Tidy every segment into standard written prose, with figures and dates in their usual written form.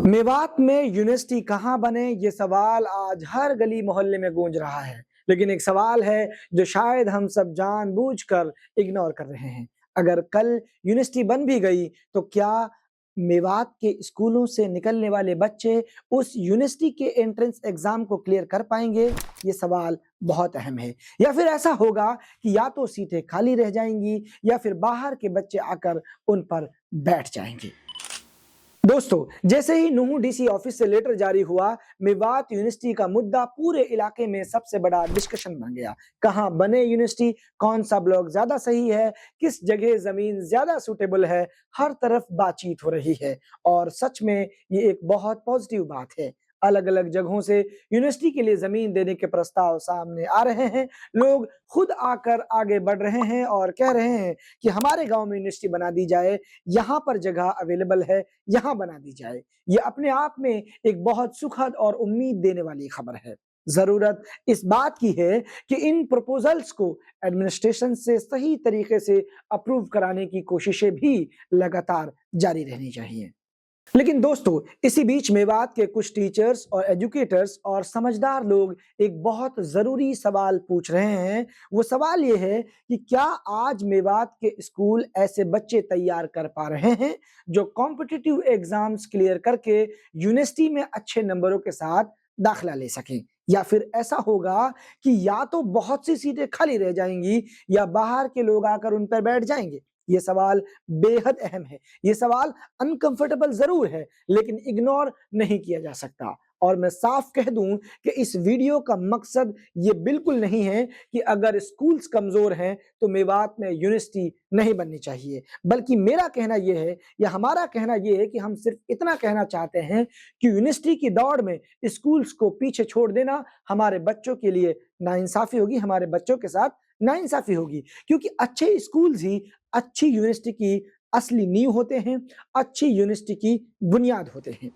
मेवात में यूनिवर्सिटी कहाँ बने, ये सवाल आज हर गली मोहल्ले में गूंज रहा है। लेकिन एक सवाल है जो शायद हम सब जानबूझकर इग्नोर कर रहे हैं। अगर कल यूनिवर्सिटी बन भी गई तो क्या मेवात के स्कूलों से निकलने वाले बच्चे उस यूनिवर्सिटी के एंट्रेंस एग्जाम को क्लियर कर पाएंगे? ये सवाल बहुत अहम है। या फिर ऐसा होगा कि या तो सीटें खाली रह जाएंगी या फिर बाहर के बच्चे आकर उन पर बैठ जाएंगे। दोस्तों, जैसे ही नूहू डीसी ऑफिस से लेटर जारी हुआ, मेवात यूनिवर्सिटी का मुद्दा पूरे इलाके में सबसे बड़ा डिस्कशन बन गया। कहां बने यूनिवर्सिटी, कौन सा ब्लॉक ज्यादा सही है, किस जगह जमीन ज्यादा सूटेबल है, हर तरफ बातचीत हो रही है। और सच में ये एक बहुत पॉजिटिव बात है। अलग अलग जगहों से यूनिवर्सिटी के लिए जमीन देने के प्रस्ताव सामने आ रहे हैं। लोग खुद आकर आगे बढ़ रहे हैं और कह रहे हैं कि हमारे गांव में यूनिवर्सिटी बना दी जाए, यहाँ पर जगह अवेलेबल है, यहाँ बना दी जाए। ये अपने आप में एक बहुत सुखद और उम्मीद देने वाली खबर है। जरूरत इस बात की है कि इन प्रपोजल्स को एडमिनिस्ट्रेशन से सही तरीके से अप्रूव कराने की कोशिशें भी लगातार जारी रहनी चाहिए। लेकिन दोस्तों, इसी बीच मेवात के कुछ टीचर्स और एजुकेटर्स और समझदार लोग एक बहुत जरूरी सवाल पूछ रहे हैं। वो सवाल ये है कि क्या आज मेवात के स्कूल ऐसे बच्चे तैयार कर पा रहे हैं जो कॉम्पिटिटिव एग्जाम्स क्लियर करके यूनिवर्सिटी में अच्छे नंबरों के साथ दाखिला ले सकें? या फिर ऐसा होगा कि या तो बहुत सी सीटें खाली रह जाएंगी या बाहर के लोग आकर उन पर बैठ जाएंगे? ये सवाल बेहद अहम है। ये सवाल अनकंफर्टेबल जरूर है, लेकिन इग्नोर नहीं किया जा सकता। और मैं साफ कह दूं कि इस वीडियो का मकसद ये बिल्कुल नहीं है कि अगर स्कूल्स कमजोर हैं तो मेवात में यूनिवर्सिटी नहीं बननी चाहिए, बल्कि मेरा कहना यह है या हमारा कहना यह है कि हम सिर्फ इतना कहना चाहते हैं कि यूनिवर्सिटी की दौड़ में स्कूल्स को पीछे छोड़ देना हमारे बच्चों के लिए नाइंसाफी होगी, हमारे बच्चों के साथ नाइंसाफी होगी। क्योंकि अच्छे स्कूल्स ही अच्छी यूनिवर्सिटी की असली नींव होते हैं, अच्छी यूनिवर्सिटी की बुनियाद होते हैं।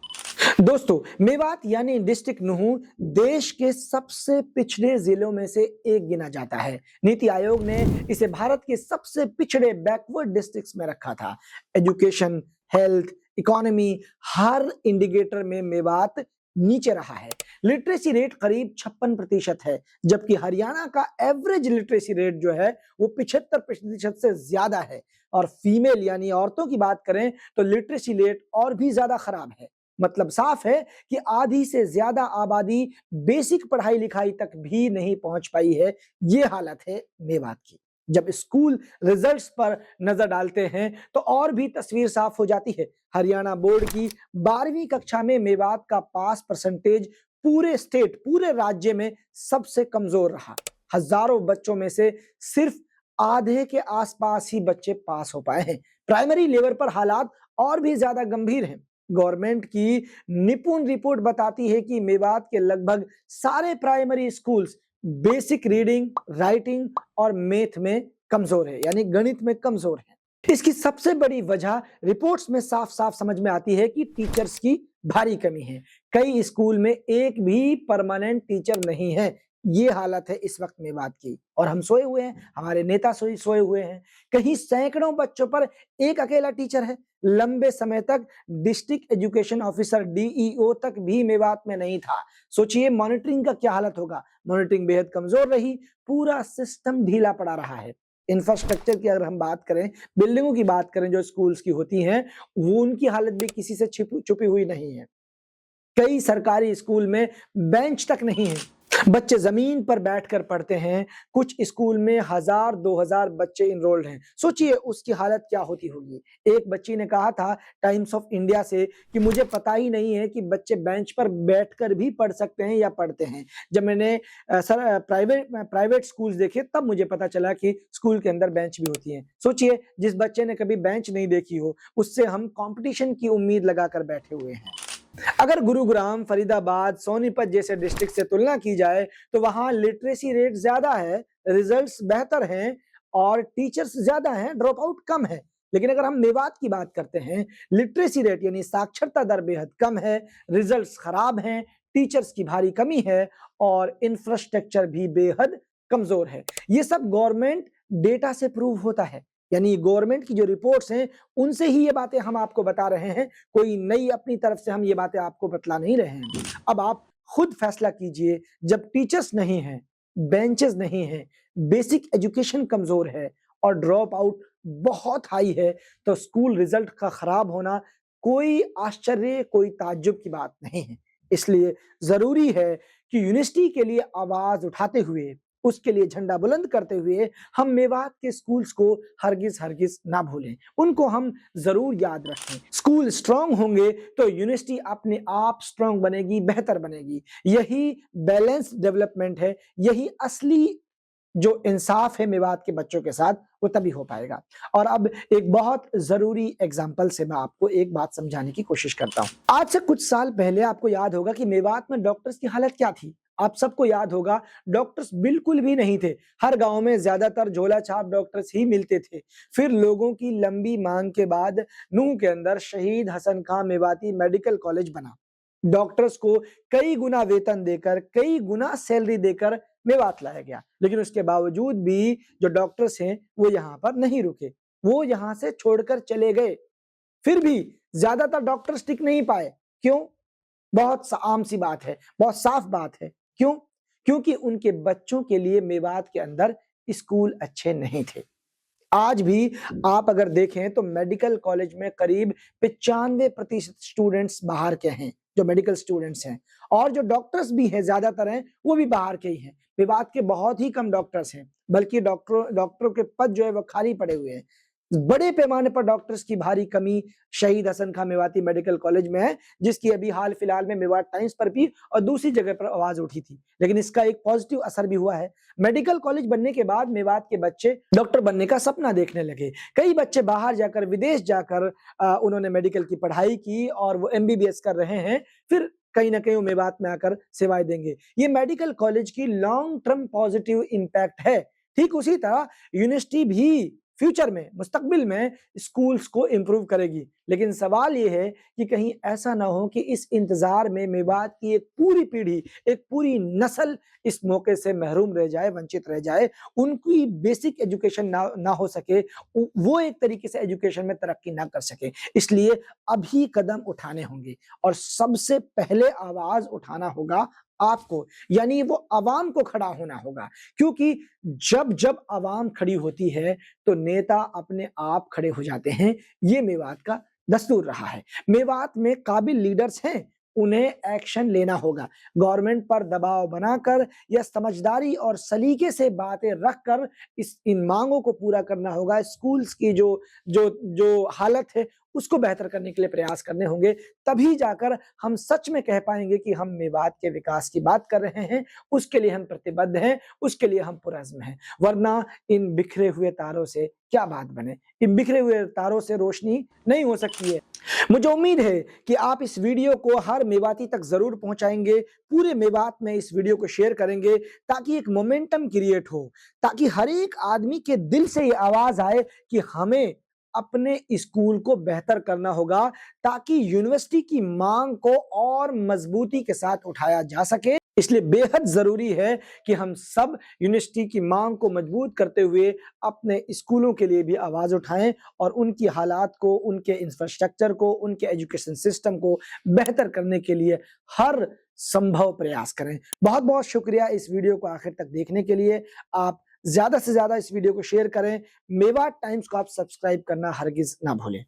दोस्तों, मेवात यानी डिस्ट्रिक्ट नूहू देश के सबसे पिछड़े जिलों में से एक गिना जाता है। नीति आयोग ने इसे भारत के सबसे पिछड़े बैकवर्ड डिस्ट्रिक्ट्स में रखा था। एजुकेशन, हेल्थ, इकोनॉमी, हर इंडिकेटर में मेवात नीचे रहा है। लिटरेसी रेट करीब 56% है, जबकि हरियाणा का एवरेज लिटरेसी रेट जो है वो 75% से ज्यादा है। और फीमेल यानी औरतों की बात करें तो लिटरेसी रेट और भी ज्यादा खराब है। मतलब साफ है कि आधी से ज्यादा आबादी बेसिक पढ़ाई लिखाई तक भी नहीं पहुंच पाई है। ये हालत है मेवात की। जब स्कूल रिजल्ट्स पर नजर डालते हैं तो और भी तस्वीर साफ हो जाती है। हरियाणा बोर्ड की 12वीं कक्षा में मेवात का पास परसेंटेज पूरे स्टेट, पूरे राज्य में सबसे कमजोर रहा। हजारों बच्चों में से सिर्फ आधे के आसपास ही बच्चे पास हो पाए हैं। प्राइमरी लेवल पर हालात और भी ज्यादा गंभीर हैं। गवर्नमेंट की निपुण रिपोर्ट बताती है कि मेवात के लगभग सारे primary schools basic reading, writing और मैथ में कमजोर है, यानी गणित में कमजोर है। इसकी सबसे बड़ी वजह रिपोर्ट्स में साफ साफ समझ में आती है कि टीचर्स की भारी कमी है। कई स्कूल में एक भी परमानेंट टीचर नहीं है। ये हालत है इस वक्त मेवात की। और हम सोए हुए हैं, हमारे नेता सोए हुए हैं। कहीं सैकड़ों बच्चों पर एक अकेला टीचर है। लंबे समय तक डिस्ट्रिक्ट एजुकेशन ऑफिसर डीईओ तक भी मेवात में नहीं था। सोचिए मॉनिटरिंग का क्या हालत होगा। मॉनिटरिंग बेहद कमजोर रही, पूरा सिस्टम ढीला पड़ा रहा है। इंफ्रास्ट्रक्चर की अगर हम बात करें, बिल्डिंगों की बात करें जो स्कूल्स की होती हैं, वो उनकी हालत भी किसी से छुपी हुई नहीं है। कई सरकारी स्कूल में बेंच तक नहीं है, बच्चे जमीन पर बैठकर पढ़ते हैं। कुछ स्कूल में 1000-2000 बच्चे इनरोल्ड हैं। सोचिए उसकी हालत क्या होती होगी। एक बच्ची ने कहा था टाइम्स ऑफ इंडिया से कि मुझे पता ही नहीं है कि बच्चे बेंच पर बैठकर भी पढ़ सकते हैं या पढ़ते हैं। जब मैंने प्राइवेट स्कूल्स देखे तब मुझे पता चला कि स्कूल के अंदर बेंच भी होती हैं। सोचिए जिस बच्चे ने कभी बेंच नहीं देखी हो, उससे हम कंपटीशन की उम्मीद लगाकर बैठे हुए हैं। अगर गुरुग्राम, फरीदाबाद, सोनीपत जैसे डिस्ट्रिक्ट से तुलना की जाए तो वहां लिटरेसी रेट ज्यादा है, रिजल्ट्स बेहतर हैं और टीचर्स ज्यादा हैं, ड्रॉप आउट कम है। लेकिन अगर हम मेवात की बात करते हैं, लिटरेसी रेट यानी साक्षरता दर बेहद कम है, रिजल्ट्स खराब हैं, टीचर्स की भारी कमी है और इंफ्रास्ट्रक्चर भी बेहद कमजोर है। ये सब गवर्नमेंट डेटा से प्रूव होता है। यानी गवर्नमेंट की जो रिपोर्ट्स हैं, उनसे ही ये बातें हम आपको बता रहे हैं, कोई नई अपनी तरफ से हम ये बातें आपको बतला नहीं रहे हैं। अब आप खुद फैसला कीजिए, जब टीचर्स नहीं हैं, बेंचेस नहीं हैं, बेसिक एजुकेशन कमज़ोर है और ड्रॉप आउट बहुत हाई है, तो स्कूल रिज़ल्ट का खराब होना कोई आश्चर्य, कोई ताज्जुब की बात नहीं है। इसलिए ज़रूरी है कि यूनिवर्सिटी के लिए आवाज़ उठाते हुए, उसके लिए झंडा बुलंद करते हुए हम मेवात के स्कूल्स को हरगिज़ ना भूलें। उनको हम ज़रूर याद रखें। स्कूल स्ट्रॉन्ग होंगे तो यूनिवर्सिटी अपने आप स्ट्रॉन्ग बनेगी, बेहतर बनेगी। यही बैलेंस्ड डेवलपमेंट है, यही असली जो इंसाफ है मेवात के बच्चों के साथ, वो तभी हो पाएगा। और अब एक बहुत ज़रूरी एग्ज़ाम्पल से मैं आपको एक बात समझाने की कोशिश करता हूँ। आज से कुछ साल पहले आपको याद होगा कि मेवात में डॉक्टर्स की हालत क्या थी? आप सबको याद होगा, डॉक्टर्स बिल्कुल भी नहीं थे। हर गाँव में ज़्यादातर झोला-छाप डॉक्टर्स ही मिलते थे। फिर लोगों की लंबी माँग के बाद नूंह के अंदर शहीद हसन खां मेवाती मेडिकल कॉलेज बना। डॉक्टर्स को कई गुना वेतन देकर, कई गुना सैलरी देकर मेवात लाया गया। लेकिन उसके बावजूद भी जो डॉक्टर्स हैं, वो यहाँ पर नहीं रुके। वो यहाँ से छोड़कर चले गए। फिर भी ज़्यादातर डॉक्टर्स टिक नहीं पाए। क्यों? बहुत आम सी बात है, बहुत साफ बात है। क्यों? क्योंकि उनके बच्चों के लिए मेवात के अंदर स्कूल अच्छे नहीं थे। आज भी आप अगर देखें तो मेडिकल कॉलेज में करीब 95% स्टूडेंट्स बाहर के हैं, जो मेडिकल स्टूडेंट्स हैं, और जो डॉक्टर्स भी हैं ज़्यादातर हैं, वो भी बाहर के ही हैं। मेवात के बहुत ही कम डॉक्टर्स हैं, बल्कि डॉक्टरों के पद जो है वो खाली पड़े हुए हैं। बड़े पैमाने पर डॉक्टर्स की भारी कमी शहीद हसन खां मेवाती मेडिकल कॉलेज में है, जिसकी अभी हाल फिलहाल में मेवात टाइम्स पर भी और दूसरी जगह पर आवाज उठी थी। लेकिन इसका एक पॉजिटिव असर भी हुआ है। मेडिकल कॉलेज बनने के बाद मेवात के बच्चे डॉक्टर बनने का सपना देखने लगे। कई बच्चे बाहर जाकर, विदेश जाकर उन्होंने मेडिकल की पढ़ाई की और वो एमबीबीएस कर रहे हैं। फिर कहीं न कहीं वो मेवात में आकर सेवाएँ देंगे। ये मेडिकल कॉलेज की लॉन्ग टर्म पॉजिटिव इम्पैक्ट है। ठीक उसी तरह यूनिवर्सिटी भी फ्यूचर में, मुस्तकबिल में स्कूल्स को इम्प्रूव करेगी। लेकिन सवाल ये है कि कहीं ऐसा ना हो कि इस इंतज़ार में मेवात की एक पूरी पीढ़ी, एक पूरी नस्ल इस मौके से महरूम रह जाए, वंचित रह जाए, उनकी बेसिक एजुकेशन ना हो सके, वो एक तरीके से एजुकेशन में तरक्की ना कर सके। इसलिए अभी कदम उठाने होंगे और सबसे पहले आवाज़ उठाना होगा आपको, यानी वो अवाम को खड़ा होना होगा, क्योंकि जब अवाम खड़ी होती है, तो नेता अपने आप खड़े हो जाते हैं। ये मेवात का दस्तूर रहा है। मेवात में काबिल लीडर्स हैं, उन्हें एक्शन लेना होगा। गवर्नमेंट पर दबाव बनाकर या समझदारी और सलीके से बातें रखकर इन मांगों को पूरा करना होगा। स्कूल्स की जो जो जो हालत है, उसको बेहतर करने के लिए प्रयास करने होंगे। तभी जाकर हम सच में कह पाएँगे कि हम मेवात के विकास की बात कर रहे हैं, उसके लिए हम प्रतिबद्ध हैं, उसके लिए हम पुरज़्म हैं। वरना इन बिखरे हुए तारों से क्या बात बने? इन बिखरे हुए तारों से रोशनी नहीं हो सकती है। मुझे उम्मीद है कि आप इस वीडियो को हर मेवाती तक ज़रूर पहुँचाएँगे, पूरे मेवात में इस वीडियो को शेयर करेंगे, ताकि एक मोमेंटम क्रिएट हो, ताकि हर एक आदमी के दिल से ये आवाज़ आए कि हमें अपने स्कूल को बेहतर करना होगा, ताकि यूनिवर्सिटी की माँग को और मज़बूती के साथ उठाया जा सके। इसलिए बेहद ज़रूरी है कि हम सब यूनिवर्सिटी की माँग को मजबूत करते हुए अपने स्कूलों के लिए भी आवाज़ उठाएँ और उनकी हालात को, उनके इंफ्रास्ट्रक्चर को, उनके एजुकेशन सिस्टम को बेहतर करने के लिए हर संभव प्रयास करें। बहुत-बहुत शुक्रिया इस वीडियो को आखिर तक देखने के लिए। आप ज़्यादा से ज़्यादा इस वीडियो को शेयर करें। मेवात टाइम्स को आप सब्सक्राइब करना हरगिज़ ना भूलें।